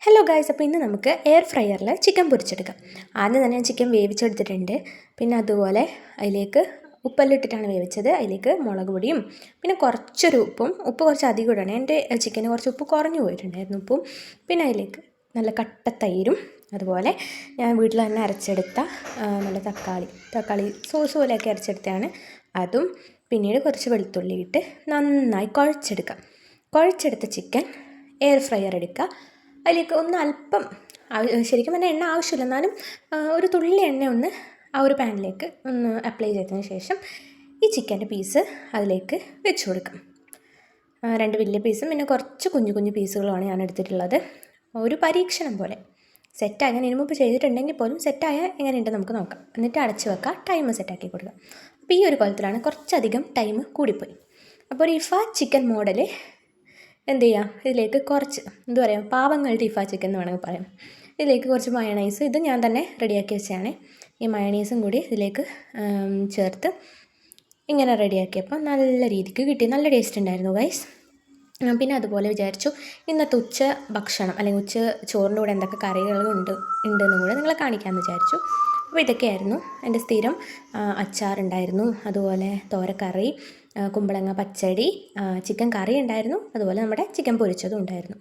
Hello guys, അപ്പോൾ ഇന്ന് നമുക്ക് എയർ ഫ്രയറിൽ ചിക്കൻ പൊരിച്ചെടുക്കാം. ആദ്യം തന്നെ ഞാൻ ചിക്കൻ വേവിച്ചെടുത്തിട്ടുണ്ട്. പിന്നെ അതുപോലെ അതിലേക്ക് ഉപ്പെല്ലാം ഇട്ടിട്ടാണ് വേവിച്ചത്. അതിലേക്ക് മുളക് പൊടിയും പിന്നെ കുറച്ചൊരു ഉപ്പ് കുറച്ച് അധികം ഇടണം. എൻ്റെ ചിക്കന് കുറച്ച് ഉപ്പ് കുറഞ്ഞു പോയിട്ടുണ്ടായിരുന്നു ഉപ്പും. പിന്നെ അതിലേക്ക് നല്ല കട്ട തൈരും അതുപോലെ ഞാൻ വീട്ടിൽ തന്നെ അരച്ചെടുത്ത നല്ല തക്കാളി സോസ് പോലെയൊക്കെ അരച്ചെടുത്തതാണ് അതും. പിന്നീട് കുറച്ച് വെളുത്തുള്ളി ഇട്ട് നന്നായി കുഴച്ചെടുത്ത ചിക്കൻ എയർ ഫ്രയർ എടുക്കുക. അതിലേക്ക് ഒന്ന് അല്പം ശരിക്കും പറഞ്ഞാൽ എണ്ണ ആവശ്യമില്ല, എന്നാലും ഒരു തുള്ളി എണ്ണ ഒന്ന് ആ ഒരു പാനിലേക്ക് ഒന്ന് അപ്ലൈ ചെയ്തതിന് ശേഷം ഈ ചിക്കൻ്റെ പീസ് അതിലേക്ക് വെച്ച് കൊടുക്കാം. 2 വലിയ പീസും പിന്നെ കുറച്ച് കുഞ്ഞു പീസുകളുമാണ് ഞാൻ എടുത്തിട്ടുള്ളത്. ഒരു പരീക്ഷണം പോലെ സെറ്റായി. ഞാൻ ഇതിനു മുമ്പ് ചെയ്തിട്ടുണ്ടെങ്കിൽ പോലും സെറ്റായ എങ്ങനെയുണ്ട് നമുക്ക് നോക്കാം. എന്നിട്ട് അടച്ച് വെക്കാം, ടൈം സെറ്റാക്കി കൊടുക്കാം. അപ്പോൾ ഈ ഒരു കോലത്തിലാണ് കുറച്ചധികം ടൈം കൂടിപ്പോയി. അപ്പോൾ ഒരു ഇഫ ചിക്കൻ മോഡൽ എന്ത് ചെയ്യാം, ഇതിലേക്ക് കുറച്ച് എന്താ പറയുക, പാവങ്ങളുടെ ഇഫ ചിക്കൻ എന്ന് വേണമെങ്കിൽ പറയാം. ഇതിലേക്ക് കുറച്ച് മയണൈസ്, ഇത് ഞാൻ തന്നെ റെഡിയാക്കി വെച്ചതാണ്. ഈ മയണൈസും കൂടി ഇതിലേക്ക് ചേർത്ത് ഇങ്ങനെ റെഡിയാക്കിയപ്പോൾ നല്ല രീതിക്ക് കിട്ടി. നല്ല ടേസ്റ്റ് ഉണ്ടായിരുന്നു ഗൈസ്. പിന്നെ അതുപോലെ വിചാരിച്ചു ഇന്നത്തെ ഉച്ച ഭക്ഷണം അല്ലെങ്കിൽ ഉച്ച ചോറിൻ്റെ കൂടെ എന്തൊക്കെ ഉണ്ടെന്നും കൂടെ നിങ്ങളെ കാണിക്കാമെന്ന് വിചാരിച്ചു. അപ്പോൾ ഇതൊക്കെയായിരുന്നു എൻ്റെ സ്ഥിരം. അച്ചാറുണ്ടായിരുന്നു, അതുപോലെ തോരക്കറി, കുമ്പളങ്ങ പച്ചടി, ചിക്കൻ കറി ഉണ്ടായിരുന്നു, അതുപോലെ നമ്മുടെ ചിക്കൻ പൊരിച്ചതും ഉണ്ടായിരുന്നു.